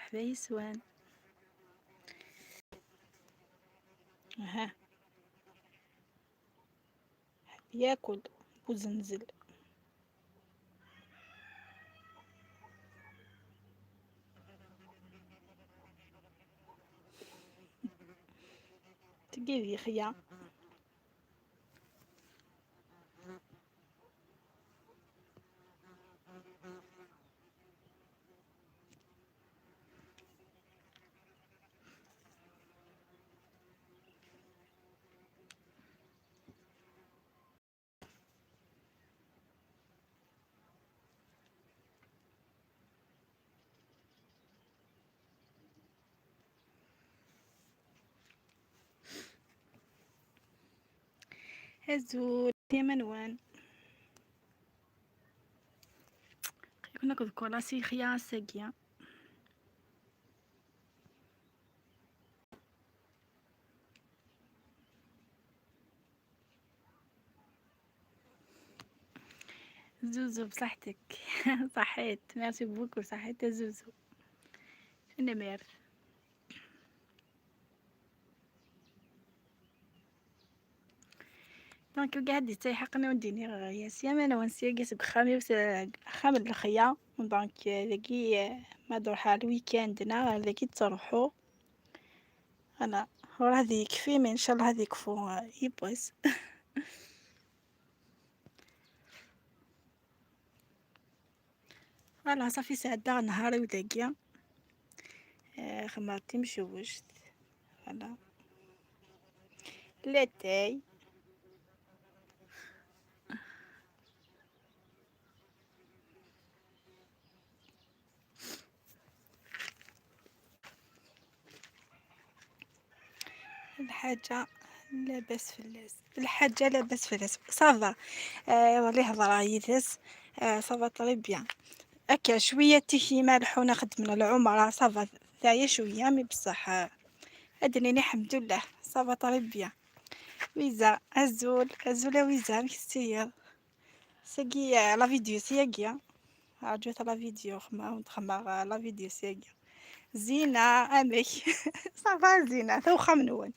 مرحبا يسوان. اها، ياكل وزنزل. تقيلي خيا. هزول يا منوان. كنا كذكراسي خيا ساقيا. زوزو بصحتك. صحيت، ميرسي بوكو، صحيت يا زوزو. شنو مير؟ دونك قاعد يتيحقنا وديني غايا سيما انا ونسيقس بخامي بس خامل الخيا. دونك ذاكي ما دروح على الويكاندنا ذاكي تروحو. انا وراه هذي يكفي، من ان شاء الله هذي يكفو يبوس. فوالا صافي ساعة نهاري وذاكيا. خمرتي مشوشت. فوالا لاتاي. الحاجة لاباس فلاس، الحاجة لاباس فلاس صافا. يظل يهضر يدس. صافا طري بيان. هكا شوية تيشي مالح وناخد من العمرة صافا. ثايا شوية مي بصح أدنيني الحمد لله صافا طري بيان. ويزا أزول أزول ويزا مكستير. ساقي لا فيديو سياقيا. عجبت لا فيديو خما لا فيديو سياقيا. زينة أمك. صافا زينة ثوخة منون.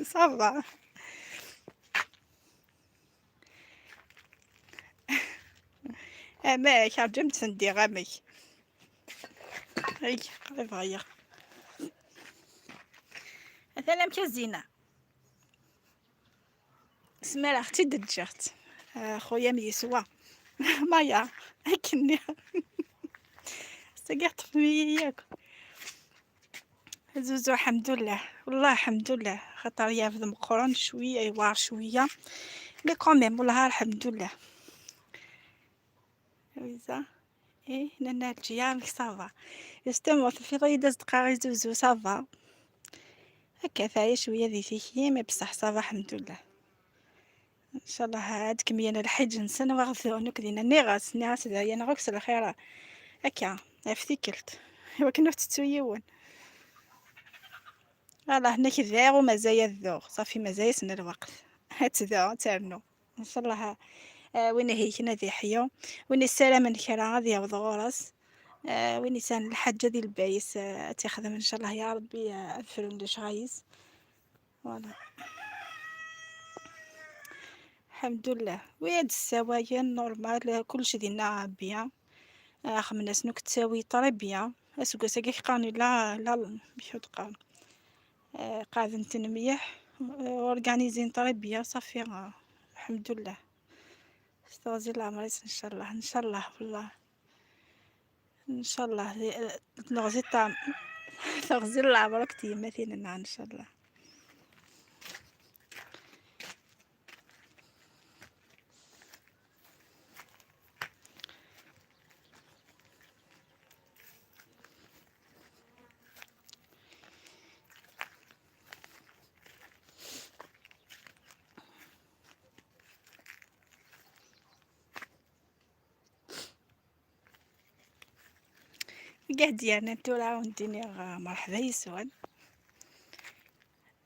صافا. أماك عجبت سندي غامك. هاي قريب غير مثلا مكزينة. سمال اختي دجرت. خويا ميسوا. مايا هكني. سقيت في ياك. زوزو الحمد لله والله الحمد لله، خاطر يافد مقرون شويه يوار شويه مي كوميم والله الحمد لله. ويزا ايه نانا الجيام صافا يستمر في غيدة دقاقي زوزو صافا. هكا فايا شويه ذي فيكي مي بصح صافا الحمد لله. ان شاء الله هاد كمية الحج نسن وغثو نكدينا نغاس ذا انا غوكس الخير. هكا افتكرت ايوا كنا تتسويون. الله هنا كذا ومزايا الذوق صافي مزايا سن الوقت. هات ذا تارنو ان شاء الله. وين هيك ذي حيو وين السلام من كرا غادي يوض غورس. وين سان الحاجة ذي البايس تخدم ان شاء الله يا ربي. الفرن شغايس. فوالا الحمد لله. وياد السوايا نورمال كلشي دينا بيان. من الناس نوك تساوي طري بيان. اسوق ساقي قاني لا مش قان. قاعد تنميح. اورغانيزين طري بيان صافي. الحمد لله. استغزي العمريس ان شاء الله ان شاء الله والله. ان شاء الله نغزي الطعم. تغزي العمر كتير مثلا ان شاء الله. قاعد يعني تولع ونديني مرحبا يسود.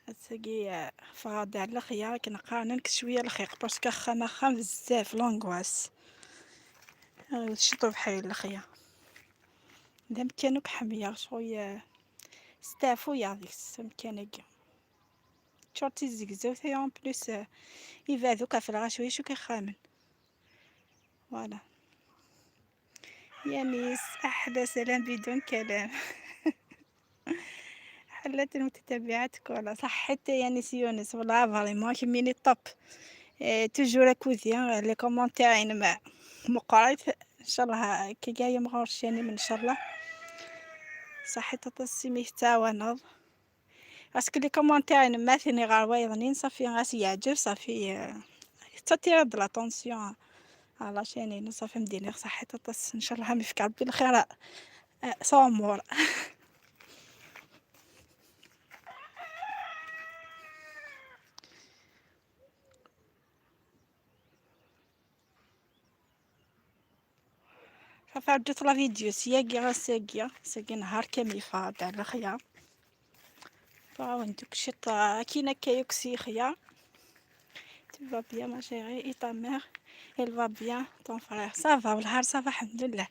تسقي فغادي على الخيار كنقارنك شويه الخيق باسكو خا خام بزاف لونغواس. شطو بحال الخيار إذا مكانك حمية شوية ستافو يا ديك مكانك شورتي زيكزو ثي اون بلوس يفادوك في الغاشوي شو كيخامن فوالا. يا ميس أحلى سلام بدون كلام. حلت المتتبعات كلها صح حتى يا نيس يونس والله فريمون كميني طب. توجور اكوزيان لي كومونتير ما مقريت ان شاء الله كي جايه مغرشاني من ان شاء الله صحي تطسي ميتاونض باسكو لي كومونتير ما ثني غير وايضنين صافي غاس يعجب صافي تطير د لاتونسيون على شاني صافي مديني صحي تطس ان شاء الله مفك ربي الخير صامور. ففرجت لا فيديو سياقي غا ساقي نهار كامل فاض على الخيار فوندوك شتا كينا كيوكسي خيار. Tu vas bien ma chérie et ta mère elle va bien ton frère ça va والنهار صافا الحمد لله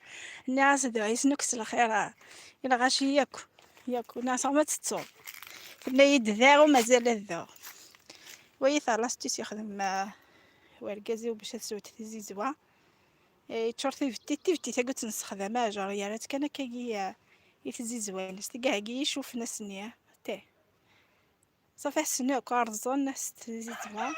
الناس دعيس نكس الخير إلا غاشي ياكو ناس ما تتصور العيد ذاغ ومازال الذاغ ويثا لاستيس يخدم ورقازي باش تسوت تزيزوا تشورتي فتي تقول نستخدمها جاريالات كان كي يتزيزوا ناس كاع يشوف ناس نيا تي صافي حسنو كارزون ناس تزيزوا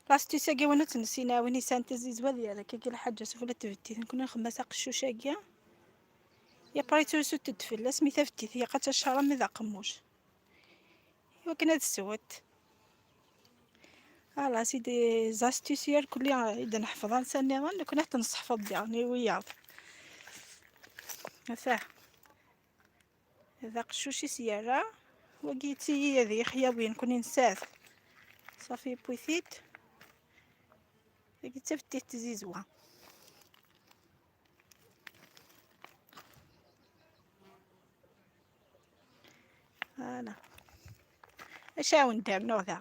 لاستيس كي وانا تنسينا ويني سانتيزيزوا ديالك كي الحاجه سفله تفتي نكون نخمس قشوشه كيا يا بريتو سوت تدفل سميتها فتي هي قات الشهر مذا قموش وكنا تسوت على سيدي زاستيسيال كل اذا نحفظها نساني غير كنا حتى نصحفظ ديالني وياض هسا هذا قشوشي سيارة وقيتي هذه خيابين كوني نسات صافي بويثيت قيت فتيت تزيزوا انا اش ندير نوضع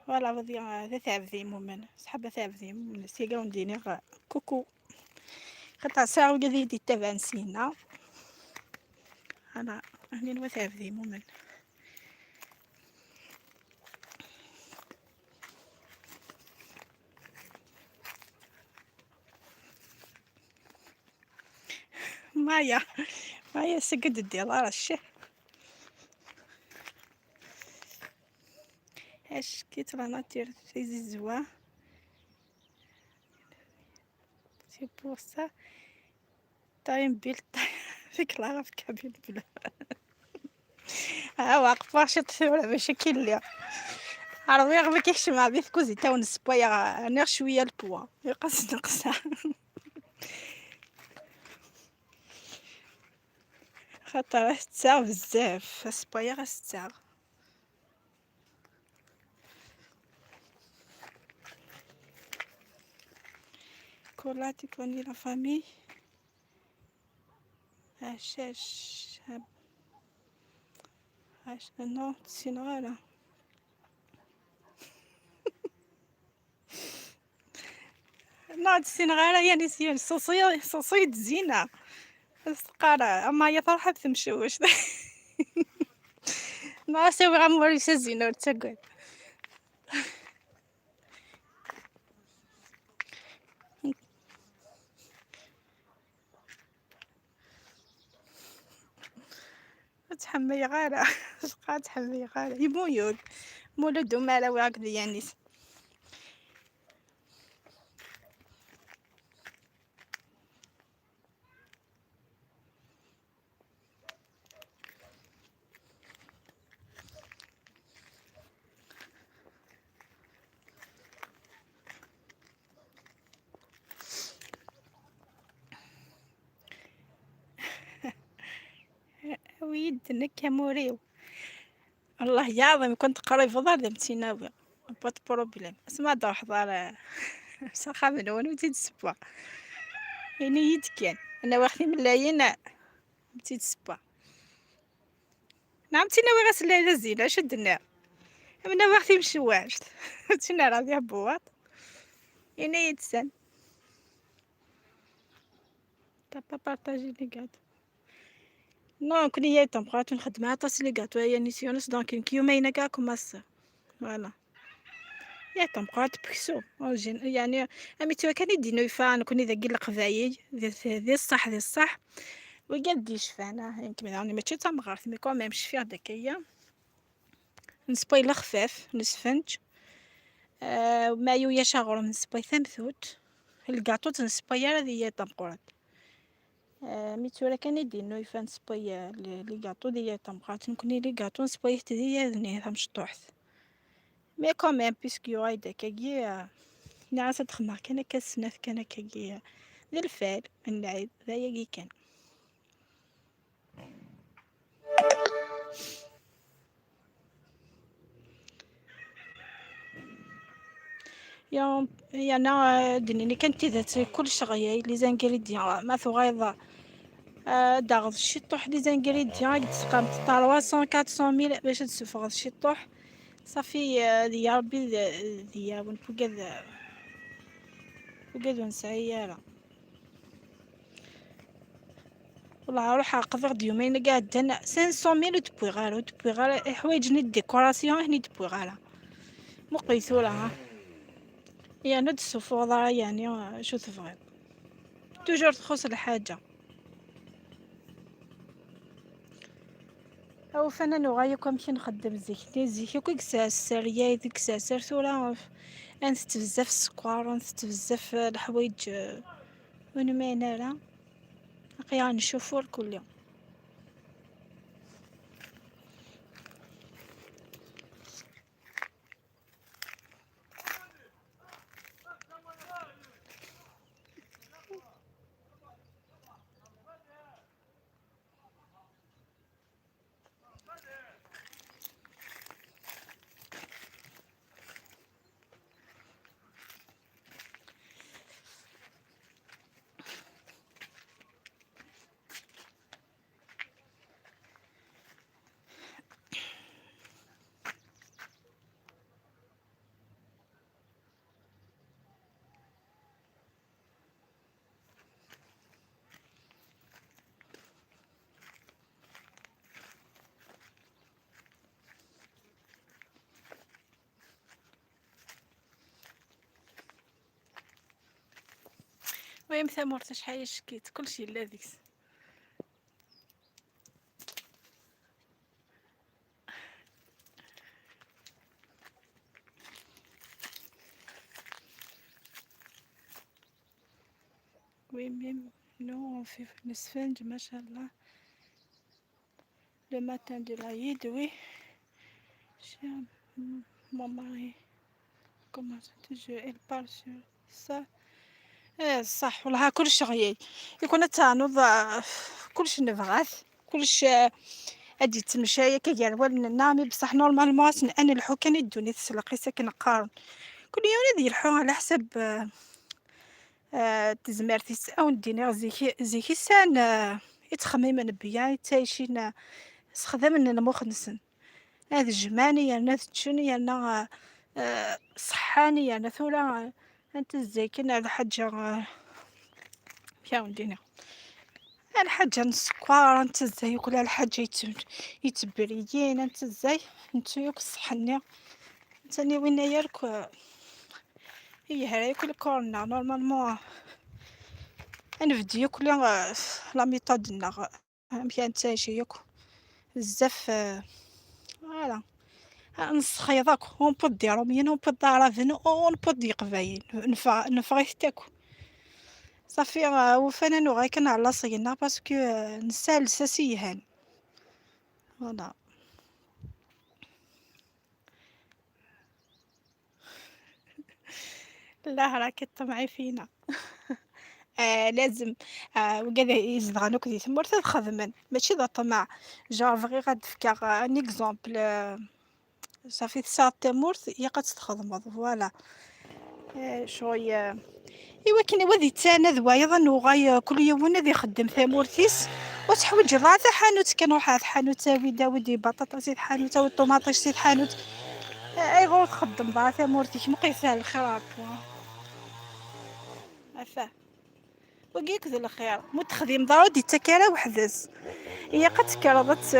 فوالا بدي هذا تعب ذي مؤمن صحابة تعب ذي مؤمن سيقاو نديني كوكو قطع ساعة وقذي دي تبع نسينا انا هني نوثاب ذي مؤمن مايا سقد الديلار الشه اش كيت لا ناتير في زوا سي بور سا تايم بيلت فيك لا غاف كابيل بلا ها واقف واش تثور باش كيليا عربي غير كيحش مع بيث كوزي تاون السبايا نير شويه البوا يقص نقصها خاطر تساغ بزاف السبايا غتساغ كولاتي كوني لا فامي هشاش هاش نو سينغالا نوض السينغالا يعني سيان صوصيد زينة استقارة أما هي فرحة تمشوش ما سوي غموري سزينة وتقول تحمي غارة شقا تحمي غارة يمويود مولد مالا وعقد يعني ويد نكا موريو الله يعظم كنت قريب فضار دمتيناوي بات بروبليم اسمع دو حضار سخا من وين وتيد السبوع يعني يد كان انا واخدي ملايين بتيت سبا. نعم تينا غاس لا زينة شدنا من وقت مشواش تينا راضي بوات إنا يتسن تابا بارطاجي لي غاتو نو كوني هي بقات نخدم طاس لي غاتو هي نيسيونس دونك كيومينا كاع كوماسا فوالا يا بقات بكسو يعني أمي تو كان يدينو يفان كوني ذا قيل قفايي ذي الصح ذي الصح وقد يشفانا يمكن يعني ماشي تمغارث مي كوميم شفيغ داكيا نسبويلا خفاف نسفنج مايو يا شاغور نسبوي ثمثوت الكاطو تنسبوي هذه هي طمقورات مي تورا كان يدينو يفان نسبوي لي كاطو ديال طمقات نكوني لي كاطو نسبوي تدي ذني مشطوحت مي كوميم بيسكو هاي داكاكي نعس تخمر كان كاسناف كان كاكي ذا الفال النعيب ذا يجي كان يا انا دنيني كانت ذات كل شغيا لي زانغريديان ما ثغايض داغض الشطوح لي زانغريديان قد تقام 300 400 ميل باش تسفغ الشطوح صافي ديا ربي ديا ونفقد فقد ونسعيالا والله روح قضغ يومين قاعدين 500 ميل تبوي غير حوايج ني ديكوراسيون هني تبوي غير مو قيثولا ها يعني ند السفوضة يعني شو تبغي توجور تخص الحاجة او فنان وغاية كمشي نخدم زيك كي كساسر يا ديك كساسر ثورا انت بزاف السكر انت بزاف الحوايج وانا ما نرى قيا نشوفو كل يوم ويم ثمرت شحال شكيت كلشي لا ديكس ويم نو في نسفنج ما شاء الله le matin de l'Aïd oui mon mari comment elle parle sur ça ايه صح والله كلش غيي يكون تانوض كلش نبغاث كلش ادي تمشايا كيال ولن نامي بصح نورمالمون انا الحو كان يدوني تسلقي ساكن قارن كل يوم يدي الحو على حسب تزمرتي او نديني زيكي سان يتخمم بيا تايشين سخدم ان المخ نسن هذا جماني يعني تشني يعني صحاني يعني ثولا انت زيكين على حاجه يا ودينا الحاجة نسكوار انت ازاي كل الحاجة يتبريين انت ازاي انت يوك صحني انتني وين يرك هي هاي كل كورنا نورمالمون انا فيديو كل لا ميثود نغ مكان تاشي يوك بزاف فوالا نسخيضك اون بو ديرو مين اون بو دارافن اون بو ديقفاين نفغيث تاكو صافي وفنان وغاي كان على صينا باسكو نسال ساسيهان فوالا لا راك طمعي فينا لازم وكذا يزدغنوك دي تمور تخدمن ماشي ذا طمع جا فغي غاد فكا ان اكزومبل صافي تساعد تمورت يا قد تخدم فوالا شويه ايوا كاين وذي تانا ذوايض انو غاي كل يوم ذي يخدم ثمورتيس وتحويج راه حتى حانوت كنروح عند حانوت تاوي داودي بطاطا سيد حانوت تاوي الطوماطيش سيد حانوت ايغور تخدم ضعفها مورتيك مقيسها الخراب عفاه وقيك ذو الخير متخدم ضرو دي تكالا وحدث هي قد كرضت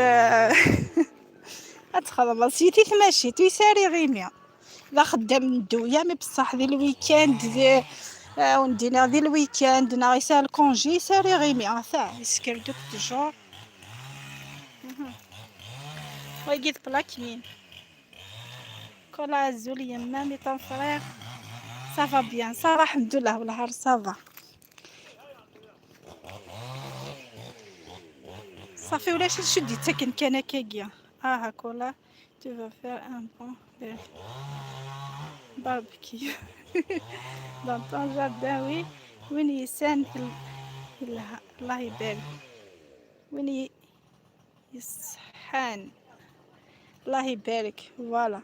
اتخدم سيتي تماشي تيساري غيميا لا خدام ندويا مي بصح ذي الويكاند ذي وندينا ذي الويكاند ناغيسا الكونجي ساري غيمي عفاه يسكر دوك الجور ويقيد بلاك مين كل عزول يما مي طون فرير صافا بيان صافا الحمد لله والهار صافا صافي ولاش نشد تاكن كان كاكيا هاكولا tu vas faire un bon barbecue dans ton jardin oui وين يسان الله يبارك وين يسحان الله يبارك فوالا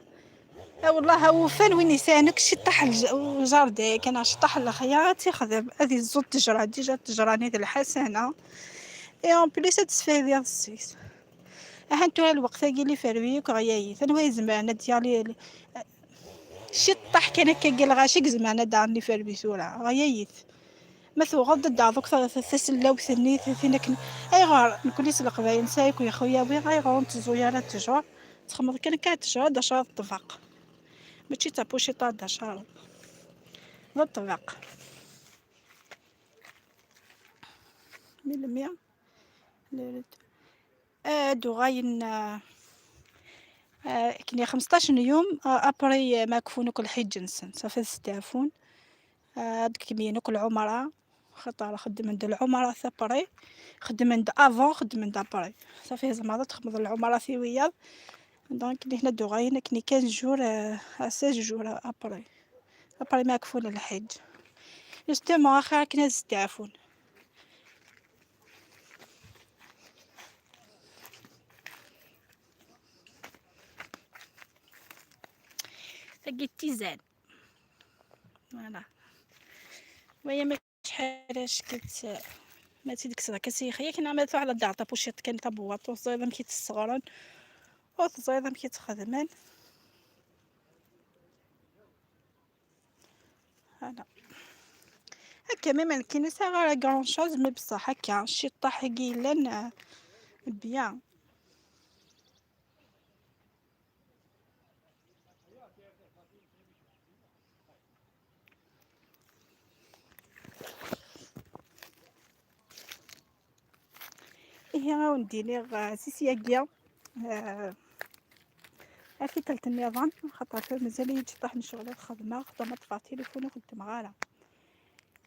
والله هو فان وين يسانك شطح الجاردين كان شطح الخيار تيخدم هذه الزوج تجرى ديجا تجراني هذه الحسنه اي اون بليس تسفي ديال السيس هانتو الوقت اللي فرويك غياي ثانوي زمان ديالي شطح كان كيل غاشيك زمان دارني فربيسولا غيايت مثل غض دعوك تسلا وثني ثنيك اي غار نكوني سلق باين سايك ويا خويا وي غير غون تزويرة تجور تخمض كان كاتجور داشار الطفاق ماشي تابوشي طا داشار ضد الطفاق من المية دو غاين كني 15 يوم ابري ما كفونك الحج نسن صافي ستافون هاديك كمينوك العمرة خاطر خدم عند العمرة ثابري خدم عند افون خدم عند ابري صافي زعما تخمض العمرة في وياض دونك كني هنا دوغاين كني 15 جور 16 جور ابري ما كفون الحج جوستومون اخر كنا ستافون لقيت تيزان فوالا وهي ما شحالش كت ما تيدك صرا كسيخيه كنا عملتو على الدار طابوشيط كان طابوات وصايده مكي تصغرن وصايده مكي تخدمن هذا هكا ما كاينش غير كرون شوز مي بصح هكا شي طاح قيلن بيان هي وندير سيسياكيا عرفتي تلت النظام خاطر مازال يتطيح نشغل الخدمه خدمه طفى تليفوني وخدم غالا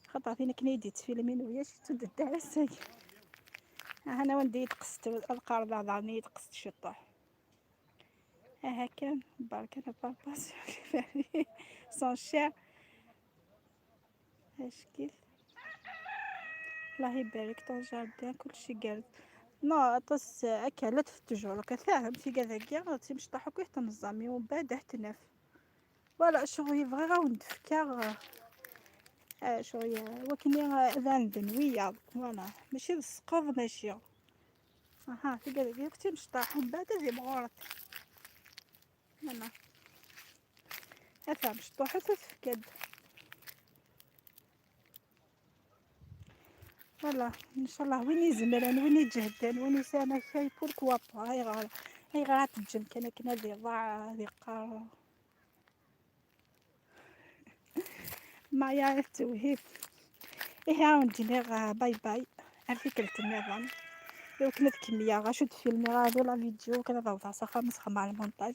خاطر فينا كنيديت فيلمين ويا شي تد الدرس انا وندي تقصت القرض ضعني تقصت شطح هكا بارك انا باباس سون شير اش كيف الله يبارك طون جاردين كلشي قال نو طس اكلت في التجور كثاهم في كذا كاع تمشي طاحو كي تنظمي ومن بعد احتنف ولا شغل فغي غاوند فكار شويه وكني اذان دنويه فوالا ماشي السقوط ماشي في كذا كنت مش طاح من بعد زي مغورت انا افهم مش طاحت تفكد والله ان شاء الله وين يزمرن وين يجهدن وين يسامح شي بوركوا با هاي غير تجم كنا ذي ضاع ذي قار ما يعرف توهيب ندير ليه باي باي عرفتي كلت النظام لو كنت كمية غاشد فيلمي غادي لا فيديو كذا ضوضا صخا مسخة مع المونتاج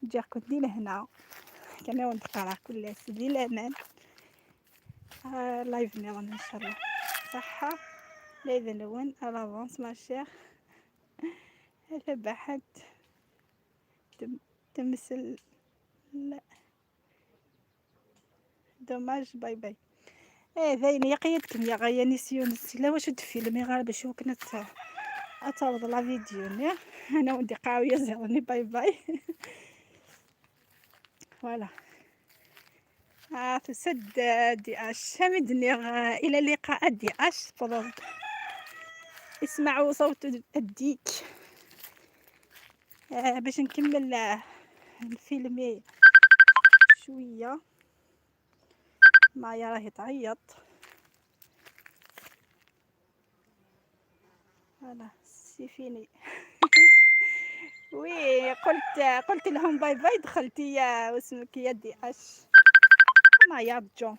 جا كنت لهنا كان ونتقرا كل سيدي الامان لايف نظام ان شاء الله صحة لا يذنون الافونس ماشي هلا بحد تمثل لا دوماج باي باي ذاين يقيدكم يا غايا نسيون السلا واش فيلمي غير باش كنت اتعرض لا فيديو انا ودي قاويه زغني باي باي فوالا تسد دي اش سامدني الى اللقاء دي اش تفضل اسمعوا صوت الديك. باش نكمل الفيلم شويه. مايا راهي تعيط. انا سيفيني. وي قلت لهم باي باي، دخلتي يا واسمك يا دي اش. مايا جو.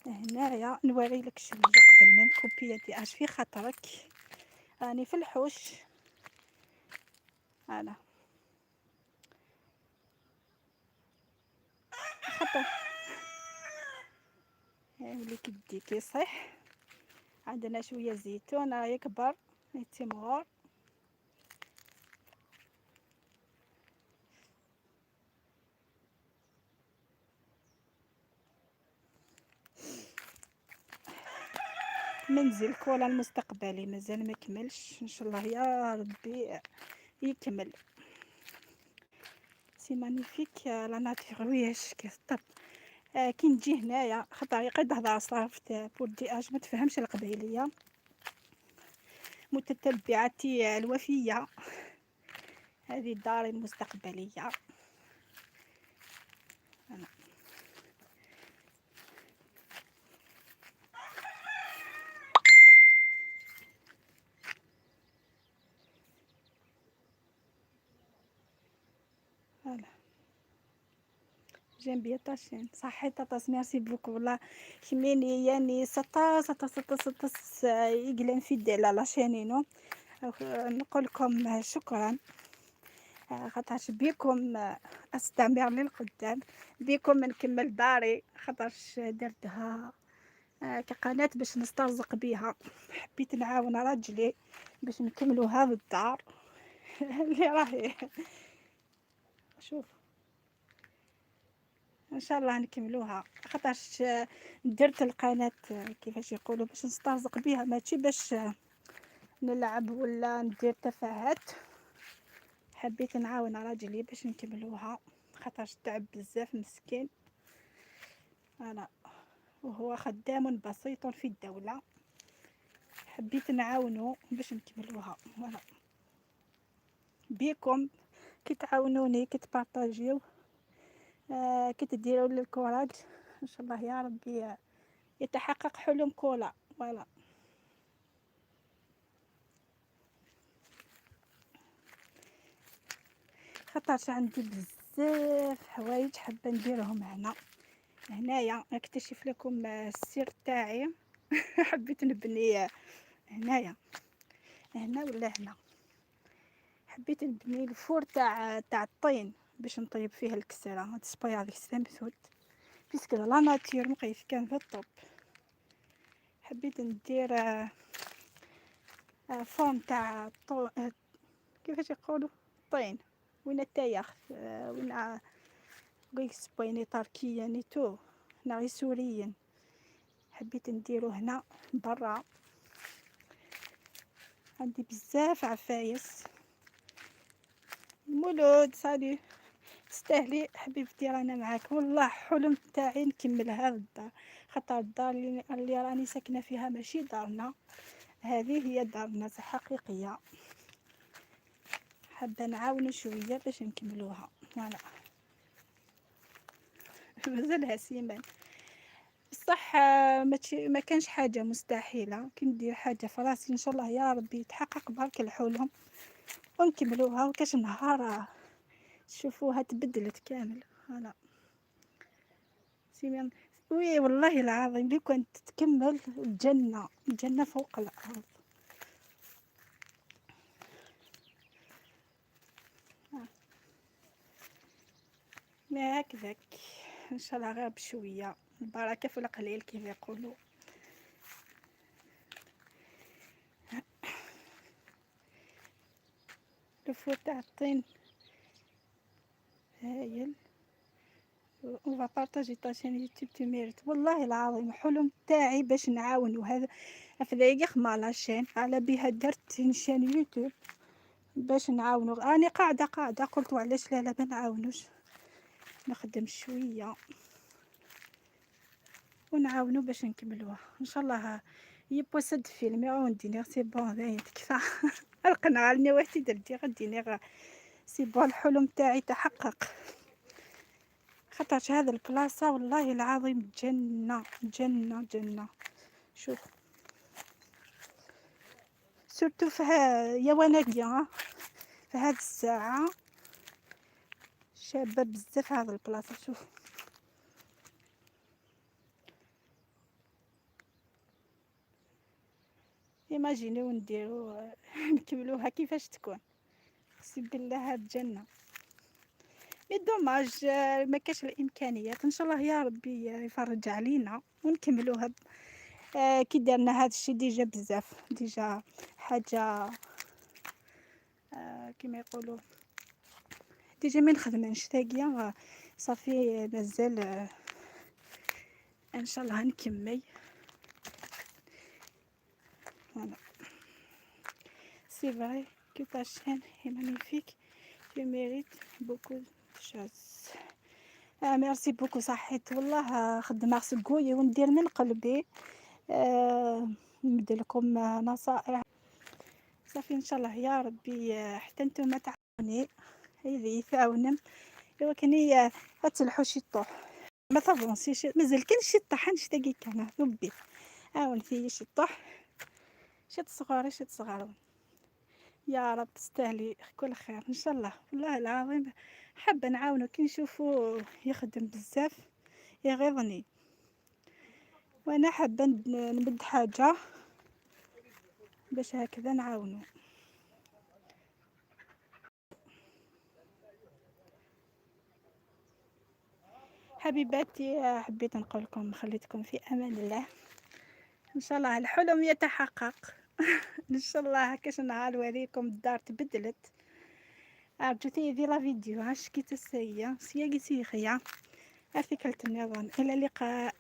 هنايا نوري لك شويه قبل ما نكوبي يا دي اش في خاطرك راني في الحوش. انا خاطر وليك يديك يصح. عندنا شويه زيتون راه يكبر يتمغر. منزل كولا المستقبلي مازال ما كملش، ان شاء الله يا ربي يكمل. سي مانيفيك لا ناتور. وياش كيطب كي نجي هنايا خاطر قد هضر صرفت بور دي اج ما تفهمش القبيليه. متتبعتي الوفيه، هذه الدار المستقبليه. أنا. أنا. جيم بيان تاشين صحيت تاطاس ميرسي بوكو والله. كميني يعني سطاس يقلن في ديال لا شانينو. نقول لكم شكرا خاطرش بيكم استمر للقدام. بيكم نكمل داري خاطرش درتها كقناة باش نسترزق بيها. حبيت نعاون راجلي باش نكملوا هذا الدار اللي راهي. شوف ان شاء الله نكملوها خاطرش درت القناة كيفاش يقولوا باش نسترزق بيها ماشي باش نلعب ولا ندير تفاهات. حبيت نعاون راجلي باش نكملوها خاطرش تعب بزاف مسكين. انا وهو خدام بسيط في الدولة. حبيت نعاونو باش نكملوها. وانا بيكم كي تعاونوني كي تبارطاجيو كي تديروا لي الكوراج ان شاء الله يا ربي يتحقق حلم كولا. فوالا خاطرش عندي بزاف حوايج حابه نديرهم هنايا نكتشف لكم السر تاعي. حبيت نبني هنايا هنا ولا هنا. حبيت نبني الفور تاع الطين باش نطيب فيه الكسرة. هاد سبايا هذيك السمسود بيسك لا ناتير مقيس كان في الطب. حبيت ندير فورم تاع كيفاش يقولوا طين وين التايخ وين قيك سبايني تركيا نيتو ناغي سوريين. حبيت نديرو هنا برا. عندي بزاف عفايس. مولود سالي تستاهلي حبيبتي رانا معاك والله حلم تاعي نكمل هذا الدار خاطر الدار اللي راني ساكنه فيها ماشي دارنا. هذه هي دارنا حقيقيه. حابه نعاونوا شويه باش نكملوها. وانا مازالها سيمان بصح ما كانش حاجه مستحيله كي ندير حاجه فراسي ان شاء الله يا ربي يتحقق برك الحلم ونكملوها. وكاش نهار تشوفوها تبدلت كامل. انا سيمان وي والله العظيم لو كنت تكمل الجنه فوق الارض. ما هكذاك ان شاء الله غير بشويه البركه في القليل كيف يقولوا. الفور تاع الطين هايل. اون فا بارطاجي طاشين يوتيوب تيميرت والله العظيم حلم تاعي باش نعاون. وهذا افدايق مالاشين على بها درت شان يوتيوب باش نعاونو. راني قاعده قلت وعلاش لا ما نعاونوش نخدم شويه. ونعاونوا باش نكملوها ان شاء الله. يبوسد فيلم يعاون دينيغ سي بون ذاين تكفى. القنعة لنا واحد درتي غدينيغ سي بون الحلم تاعي تحقق. خاطرش هذا البلاصة والله العظيم جنة جنة جنة. شوف سورتو يا وناقية في هذه الساعة شابة بزاف هذا البلاصة. شوف ايماجينيو نديرو نكملوها كيفاش تكون. اقسم بالله هاد الجنة مي دوماج ما كاش الامكانيات. ان شاء الله يا ربي يفرج علينا ونكملوها. كي درنا هذا الشيء ديجا بزاف ديجا حاجة كما يقولوا ديجا ما نخدمنش تاقيا صافي مازال ان شاء الله نكمل. فوالا سي فري que ta chaîne est magnifique, tu mérites beaucoup de choses. ميرسي بوكو. صحيت والله خدمة سكوية وندير من قلبي. نبدا لكم نصائح صافي ان شاء الله يا ربي. حتى نتوما تعاوني هذه يثاونم ولكن هي غتلحو شي طوح ما تافونسيش مازال كاين شي طحن شتاقي كان ذبي عاون فيه شي طوح شي تصغري شي تصغرون يا رب تستاهلي كل خير ان شاء الله. والله العظيم حابه نعاونو كي نشوفو يخدم بزاف يغيظني وانا حابه نمد حاجه باش هكذا نعاونو. حبيباتي حبيت نقول لكم خليتكم في امان الله. ان شاء الله الحلم يتحقق. ان شاء الله هكاش نهار وريكم الدار تبدلت. عجبتني ذي لا فيديو عاش كي تسيا سياقي سيخيا. أفكرة النظام. إلى اللقاء.